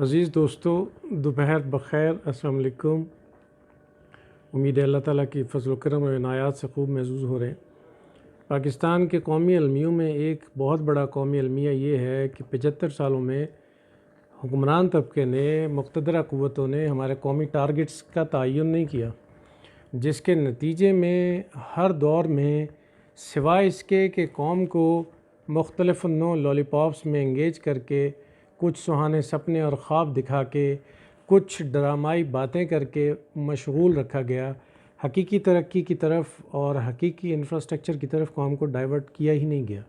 عزیز دوستو، دوپہر بخیر، السلام علیکم۔ امید ہے اللہ تعالیٰ کی فضل و کرم اور عنایات سے خوب محظوظ ہو رہے ہیں۔ پاکستان کے قومی المیوں میں ایک بہت بڑا قومی المیہ یہ ہے کہ 75 سالوں میں حکمران طبقے نے، مقتدرہ قوتوں نے ہمارے قومی ٹارگٹس کا تعین نہیں کیا، جس کے نتیجے میں ہر دور میں سوائے اس کے کہ قوم کو مختلف نوع لالی پاپس میں انگیج کر کے، کچھ سہانے سپنے اور خواب دکھا کے، کچھ ڈرامائی باتیں کر کے مشغول رکھا گیا، حقیقی ترقی کی طرف اور حقیقی انفراسٹرکچر کی طرف قوم کو ڈائیورٹ کیا ہی نہیں گیا۔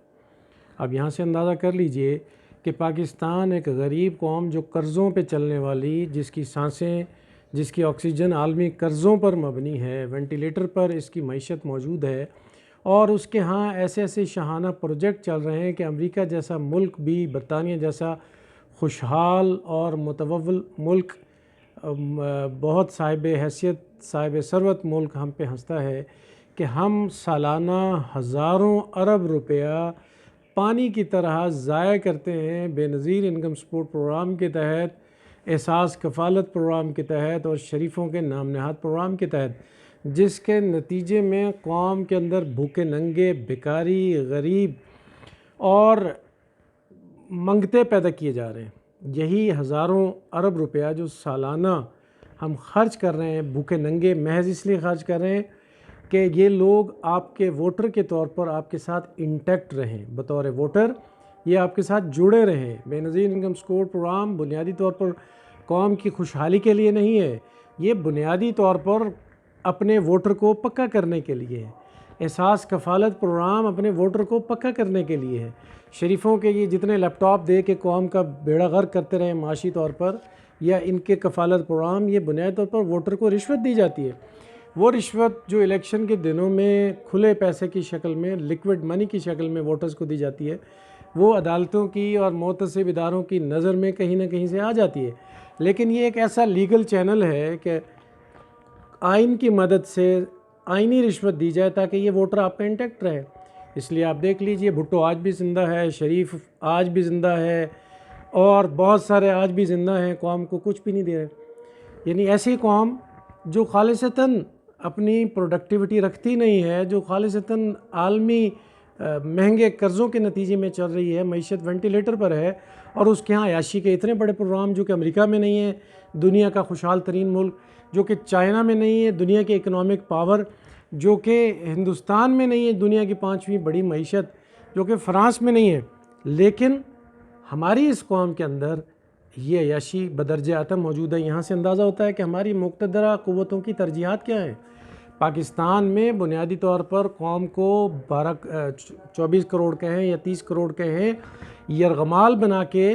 اب یہاں سے اندازہ کر لیجئے کہ پاکستان ایک غریب قوم جو قرضوں پہ چلنے والی، جس کی سانسیں، جس کی آکسیجن عالمی قرضوں پر مبنی ہے، وینٹیلیٹر پر اس کی معیشت موجود ہے، اور اس کے ہاں ایسے ایسے شاہانہ پروجیکٹ چل رہے ہیں کہ امریکہ جیسا ملک بھی، برطانیہ جیسا خوشحال اور متوول ملک، بہت صاحب حیثیت، صاحب ثروت ملک ہم پہ ہنستا ہے کہ ہم سالانہ ہزاروں ارب روپیہ پانی کی طرح ضائع کرتے ہیں بے نظیر انکم سپورٹ پروگرام کے تحت، احساس کفالت پروگرام کے تحت اور شریفوں کے نام نہاد پروگرام کے تحت، جس کے نتیجے میں قوم کے اندر بھوکے ننگے، بیکاری، غریب اور منگتے پیدا کیے جا رہے ہیں۔ یہی ہزاروں ارب روپیہ جو سالانہ ہم خرچ کر رہے ہیں بھوکے ننگے، محض اس لیے خرچ کر رہے ہیں کہ یہ لوگ آپ کے ووٹر کے طور پر آپ کے ساتھ انٹیکٹ رہیں، بطور ووٹر یہ آپ کے ساتھ جڑے رہیں۔ بے نظیر انکم سپورٹ پروگرام بنیادی طور پر قوم کی خوشحالی کے لیے نہیں ہے، یہ بنیادی طور پر اپنے ووٹر کو پکا کرنے کے لیے ہے۔ احساس کفالت پروگرام اپنے ووٹر کو پکا کرنے کے لیے ہے۔ شریفوں کے یہ جتنے لیپ ٹاپ دے کے قوم کا بیڑا غرق کرتے رہے معاشی طور پر، یا ان کے کفالت پروگرام، یہ بنیادی طور پر ووٹر کو رشوت دی جاتی ہے۔ وہ رشوت جو الیکشن کے دنوں میں کھلے پیسے کی شکل میں، لیکوڈ منی کی شکل میں ووٹرز کو دی جاتی ہے، وہ عدالتوں کی اور محتسب اداروں کی نظر میں کہیں نہ کہیں سے آ جاتی ہے۔ لیکن یہ ایک ایسا لیگل چینل ہے کہ آئین کی مدد سے آئینی رشوت دی جائے تاکہ یہ ووٹر آپ کا انٹیکٹ رہے۔ اس لیے آپ دیکھ لیجئے بھٹو آج بھی زندہ ہے، شریف آج بھی زندہ ہے، اور بہت سارے آج بھی زندہ ہیں، قوم کو کچھ بھی نہیں دے رہے۔ یعنی ایسی قوم جو خالصتاً اپنی پروڈکٹیوٹی رکھتی نہیں ہے، جو خالصتاً عالمی مہنگے قرضوں کے نتیجے میں چل رہی ہے، معیشت وینٹیلیٹر پر ہے، اور اس کے ہاں عیاشی کے اتنے بڑے پروگرام جو کہ امریکہ میں نہیں ہے، دنیا کا خوشحال ترین ملک، جو کہ چائنا میں نہیں ہے، دنیا کے اکنامک پاور، جو کہ ہندوستان میں نہیں ہے، دنیا کی 5ویں بڑی معیشت، جو کہ فرانس میں نہیں ہے، لیکن ہماری اس قوم کے اندر یہ عیاشی بدرجہ عتم موجود ہے۔ یہاں سے اندازہ ہوتا ہے کہ ہماری مقتدرہ قوتوں کی ترجیحات کیا ہیں۔ پاکستان میں بنیادی طور پر قوم کو 24 کروڑ کہیں یا 30 کروڑ کہیں، یرغمال بنا کے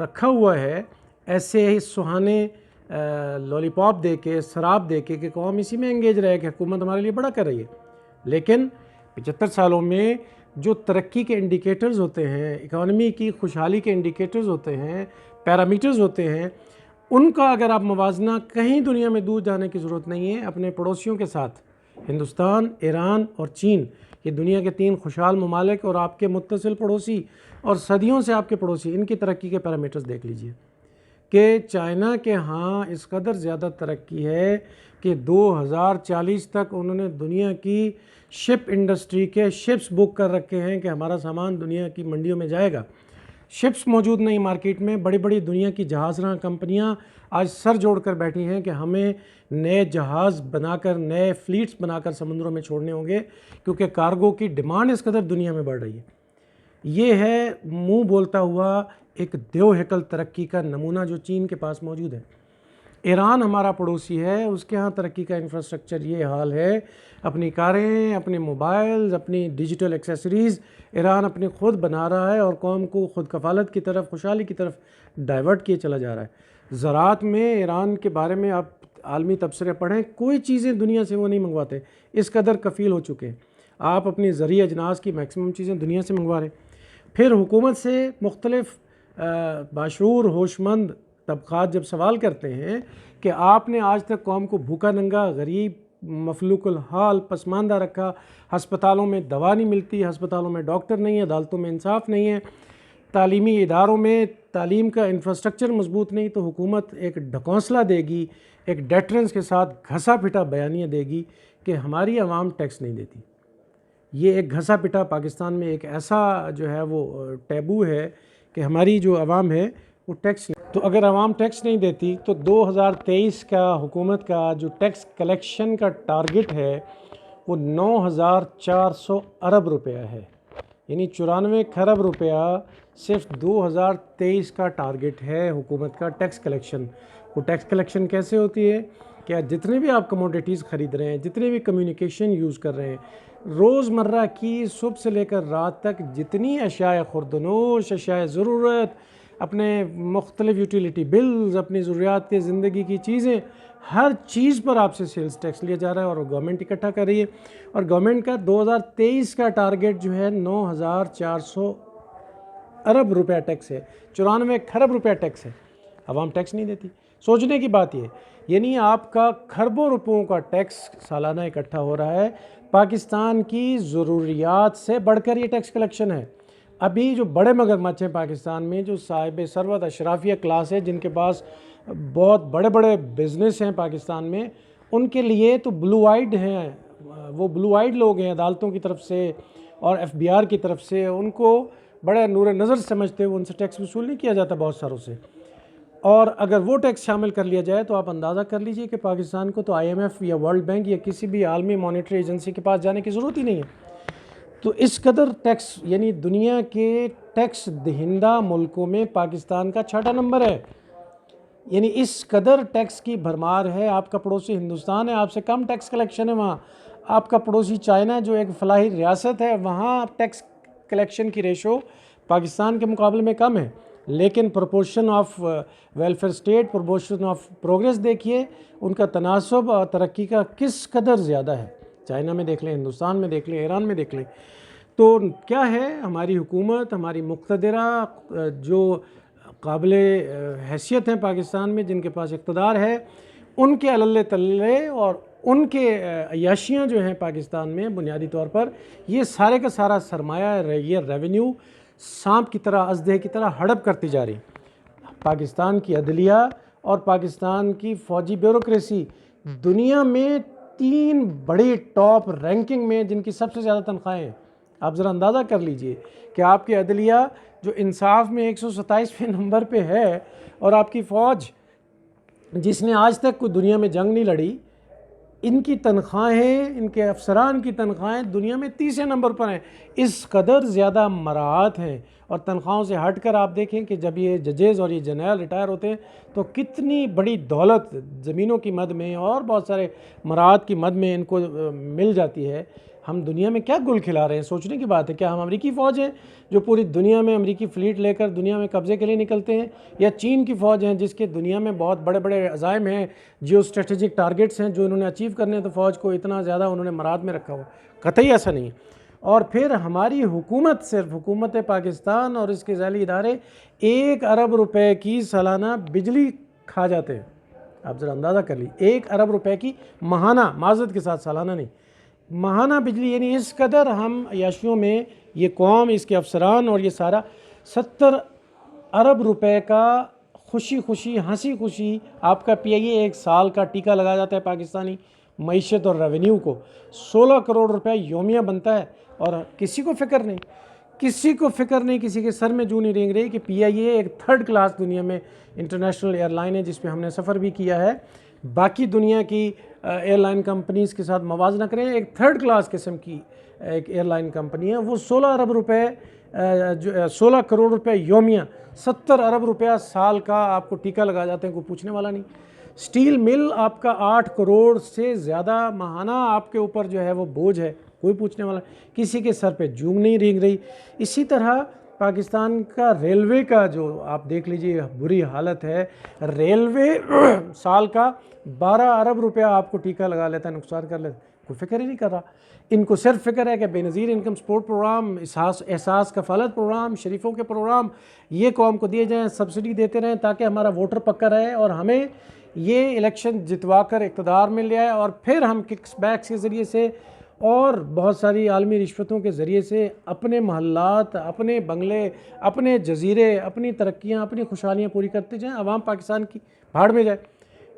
رکھا ہوا ہے، ایسے ہی سہانے لالی پاپ دے کے، شراب دے کے، کہ قوم اسی میں انگیج رہے کہ حکومت ہمارے لیے بڑا کر رہی ہے۔ لیکن 75 سالوں میں جو ترقی کے انڈیکیٹرز ہوتے ہیں، اکانومی کی خوشحالی کے انڈیکیٹرز ہوتے ہیں، پیرامیٹرز ہوتے ہیں، ان کا اگر آپ موازنہ، کہیں دنیا میں دور جانے کی ضرورت نہیں ہے، اپنے پڑوسیوں کے ساتھ، ہندوستان، ایران اور چین، یہ دنیا کے 3 خوشحال ممالک اور آپ کے متصل پڑوسی اور صدیوں سے آپ کے پڑوسی، ان کی ترقی کے پیرامیٹرز دیکھ لیجئے کہ چائنا کے ہاں اس قدر زیادہ ترقی ہے کہ 2040 تک انہوں نے دنیا کی شپ انڈسٹری کے شپس بک کر رکھے ہیں کہ ہمارا سامان دنیا کی منڈیوں میں جائے گا۔ شپس موجود نہیں مارکیٹ میں، بڑی بڑی دنیا کی جہاز راں کمپنیاں آج سر جوڑ کر بیٹھی ہیں کہ ہمیں نئے جہاز بنا کر، نئے فلیٹس بنا کر سمندروں میں چھوڑنے ہوں گے، کیونکہ کارگو کی ڈیمانڈ اس قدر دنیا میں بڑھ رہی ہے۔ یہ ہے منہ بولتا ہوا ایک دیو ہیکل ترقی کا نمونہ جو چین کے پاس موجود ہے۔ ایران ہمارا پڑوسی ہے، اس کے ہاں ترقی کا انفراسٹرکچر یہ حال ہے، اپنی کاریں، اپنے موبائلز، اپنی ڈیجیٹل ایکسیسریز ایران اپنے خود بنا رہا ہے، اور قوم کو خود کفالت کی طرف، خوشحالی کی طرف ڈائیورٹ کیے چلا جا رہا ہے۔ زراعت میں ایران کے بارے میں آپ عالمی تبصرے پڑھیں، کوئی چیزیں دنیا سے وہ نہیں منگواتے، اس قدر کفیل ہو چکے ہیں۔ آپ اپنی زرعی اجناس کی میکسیمم چیزیں دنیا سے منگوا رہے ہیں۔ پھر حکومت سے مختلف باشعور ہوش مند طبقات جب سوال کرتے ہیں کہ آپ نے آج تک قوم کو بھوکا ننگا، غریب، مفلوک الحال، پسماندہ رکھا، ہسپتالوں میں دوا نہیں ملتی، ہسپتالوں میں ڈاکٹر نہیں ہے، عدالتوں میں انصاف نہیں ہے، تعلیمی اداروں میں تعلیم کا انفراسٹرکچر مضبوط نہیں تو حکومت ایک ڈھکونسلا دے گی، ایک ڈیٹرنس کے ساتھ گھسا پھٹا بیانیہ دے گی کہ ہماری عوام ٹیکس نہیں دیتی۔ یہ ایک گھسا پٹا پاکستان میں ایک ایسا جو ہے وہ ٹیبو ہے کہ ہماری جو عوام ہے وہ ٹیکس نہیں، تو اگر عوام ٹیکس نہیں دیتی تو 2023 کا حکومت کا جو ٹیکس کلیکشن کا ٹارگٹ ہے وہ 9,400 ارب روپیہ ہے، یعنی 94 کھرب روپیہ صرف 2023 کا ٹارگٹ ہے حکومت کا ٹیکس کلیکشن۔ وہ ٹیکس کلیکشن کیسے ہوتی ہے کہ جتنے بھی آپ کموڈیٹیز خرید رہے ہیں، جتنے بھی کمیونیکیشن یوز کر رہے ہیں، روزمرہ کی صبح سے لے کر رات تک جتنی اشیاء خوردنوش، اشیاء ضرورت، اپنے مختلف یوٹیلیٹی بلز، اپنی ضروریات کے زندگی کی چیزیں، ہر چیز پر آپ سے سیلز ٹیکس لیا جا رہا ہے اور گورنمنٹ اکٹھا کر رہی ہے۔ اور گورنمنٹ کا 2023 کا ٹارگٹ جو ہے 9,400 ارب روپیہ ٹیکس ہے، 94 کھرب روپیہ ٹیکس ہے، عوام ٹیکس نہیں دیتی۔ سوچنے کی بات یہ ہے، یعنی آپ کا کھربوں روپوں کا ٹیکس سالانہ اکٹھا ہو رہا ہے، پاکستان کی ضروریات سے بڑھ کر یہ ٹیکس کلیکشن ہے۔ ابھی جو بڑے مگرمچھ ہیں پاکستان میں، جو صاحب ثروت اشرافیہ کلاس ہے، جن کے پاس بہت بڑے بڑے بزنس ہیں پاکستان میں، ان کے لیے تو بلو آئیڈ ہیں، وہ بلو آئیڈ لوگ ہیں عدالتوں کی طرف سے اور ایف بی آر کی طرف سے، ان کو بڑے نور نظر سمجھتے ہوئے ان سے ٹیکس وصول نہیں کیا جاتا بہت ساروں سے۔ اور اگر وہ ٹیکس شامل کر لیا جائے تو آپ اندازہ کر لیجئے کہ پاکستان کو تو آئی ایم ایف یا ورلڈ بینک یا کسی بھی عالمی مانیٹری ایجنسی کے پاس جانے کی ضرورت ہی نہیں ہے۔ تو اس قدر ٹیکس، یعنی دنیا کے ٹیکس دہندہ ملکوں میں پاکستان کا 6واں نمبر ہے، یعنی اس قدر ٹیکس کی بھرمار ہے۔ آپ کا پڑوسی ہندوستان ہے، آپ سے کم ٹیکس کلیکشن ہے وہاں۔ آپ کا پڑوسی چائنا جو ایک فلاحی ریاست ہے، وہاں ٹیکس کلیکشن کی ریشو پاکستان کے مقابلے میں کم ہے، لیکن proportion of welfare state, proportion of progress دیکھیے، ان کا تناسب اور ترقی کا کس قدر زیادہ ہے۔ چائنا میں دیکھ لیں، ہندوستان میں دیکھ لیں، ایران میں دیکھ لیں۔ تو کیا ہے، ہماری حکومت، ہماری مقتدرہ جو قابل حیثیت ہیں پاکستان میں، جن کے پاس اقتدار ہے، ان کے عللے تلے اور ان کے عیاشیاں جو ہیں پاکستان میں بنیادی طور پر، یہ سارے کا سارا سرمایہ، یہ ریونیو سانپ کی طرح، ازدہے کی طرح ہڑپ کرتی جا رہی۔ پاکستان کی عدلیہ اور پاکستان کی فوجی بیوروکریسی دنیا میں 3 بڑی ٹاپ رینکنگ میں، جن کی سب سے زیادہ تنخواہیں ہیں۔ آپ ذرا اندازہ کر لیجئے کہ آپ کی عدلیہ جو انصاف میں 127ویں نمبر پہ ہے، اور آپ کی فوج جس نے آج تک کوئی دنیا میں جنگ نہیں لڑی، ان کی تنخواہیں، ان کے افسران کی تنخواہیں دنیا میں 30ویں نمبر پر ہیں۔ اس قدر زیادہ مراعات ہیں۔ اور تنخواہوں سے ہٹ کر آپ دیکھیں کہ جب یہ ججز اور یہ جرنیل ریٹائر ہوتے ہیں تو کتنی بڑی دولت زمینوں کی مد میں اور بہت سارے مراعات کی مد میں ان کو مل جاتی ہے۔ ہم دنیا میں کیا گل کھلا رہے ہیں؟ سوچنے کی بات ہے۔ کیا ہم امریکی فوج ہیں جو پوری دنیا میں امریکی فلیٹ لے کر دنیا میں قبضے کے لیے نکلتے ہیں، یا چین کی فوج ہیں جس کے دنیا میں بہت بڑے بڑے عزائم ہیں، جیو اسٹریٹجک ٹارگٹس ہیں جو انہوں نے اچیو کرنے ہیں، تو فوج کو اتنا زیادہ انہوں نے مراد میں رکھا ہوا؟ قطعی ایسا نہیں ہے۔ اور پھر ہماری حکومت، صرف حکومت پاکستان اور اس کے ذیلی ادارے 1 ارب روپے کی سالانہ بجلی کھا جاتے ہیں۔ آپ ذرا اندازہ کر لیجیے، 1 ارب روپے کی ماہانہ، معذرت کے ساتھ سالانہ نہیں، ماہانہ بجلی، یعنی اس قدر ہم عیاشیوں میں یہ قوم، اس کے افسران اور یہ سارا 70 ارب روپے کا خوشی خوشی، ہنسی خوشی آپ کا پی آئی اے 1 سال کا ٹیکہ لگا جاتا ہے پاکستانی معیشت اور ریونیو کو، 16 کروڑ روپے یومیہ بنتا ہے، اور کسی کو فکر نہیں، کسی کو فکر نہیں، کسی کے سر میں جوں نہیں رینگ رہی کہ پی آئی اے ایک 3rd کلاس دنیا میں انٹرنیشنل ایئر لائن ہے، جس پہ ہم نے سفر بھی کیا ہے۔ باقی دنیا کی ایئر لائن کمپنیز کے ساتھ موازنہ کریں، ایک 3rd کلاس قسم کی ایک ایئر لائن کمپنی ہے، وہ 16 ارب روپے، 16 کروڑ روپے یومیہ، 70 ارب روپیہ سال کا آپ کو ٹیکہ لگا جاتے ہیں، کوئی پوچھنے والا نہیں۔ سٹیل مل آپ کا 8 کروڑ سے زیادہ ماہانہ آپ کے اوپر جو ہے وہ بوجھ ہے، کوئی پوچھنے والا، کسی کے سر پہ جونگ نہیں رینگ رہی۔ اسی طرح پاکستان کا ریلوے کا جو آپ دیکھ لیجئے بری حالت ہے، ریلوے سال کا 12 ارب روپیہ آپ کو ٹیکہ لگا لیتا ہے، نقصان کر لیتا ہے، کوئی فکر ہی نہیں کر رہا۔ ان کو صرف فکر ہے کہ بے نظیر انکم سپورٹ پروگرام، احساس کفالت پروگرام، شریفوں کے پروگرام یہ قوم کو دیے جائیں، سبسڈی دیتے رہیں تاکہ ہمارا ووٹر پکا رہے اور ہمیں یہ الیکشن جتوا کر اقتدار میں لے آئے، اور پھر ہم ککس بیکس کے ذریعے سے اور بہت ساری عالمی رشوتوں کے ذریعے سے اپنے محلات، اپنے بنگلے، اپنے جزیرے، اپنی ترقیاں، اپنی خوشحالیاں پوری کرتے جائیں، عوام پاکستان کی بھاڑ میں جائے۔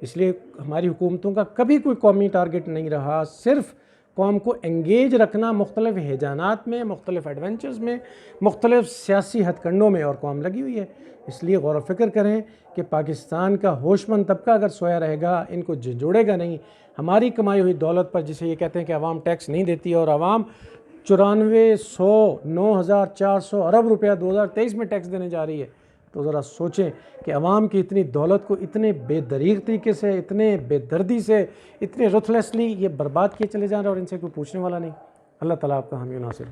اس لیے ہماری حکومتوں کا کبھی کوئی قومی ٹارگٹ نہیں رہا، صرف قوم کو انگیج رکھنا مختلف ہیجانات میں، مختلف ایڈونچرز میں، مختلف سیاسی ہتھ کنڈوں میں، اور قوم لگی ہوئی ہے۔ اس لیے غور و فکر کریں کہ پاکستان کا ہوش مند طبقہ اگر سویا رہے گا، ان کو جھنجھوڑے گا نہیں، ہماری کمائی ہوئی دولت پر، جسے یہ کہتے ہیں کہ عوام ٹیکس نہیں دیتی، اور عوام 9400 ارب روپیہ 2023 میں ٹیکس دینے جا رہی ہے، تو ذرا سوچیں کہ عوام کی اتنی دولت کو اتنے بے دریغ طریقے سے، اتنے بے دردی سے، اتنے رتھلیسلی یہ برباد کیے چلے جا رہے ہیں، اور ان سے کوئی پوچھنے والا نہیں۔ اللہ تعالیٰ آپ کا حامی و ناصر۔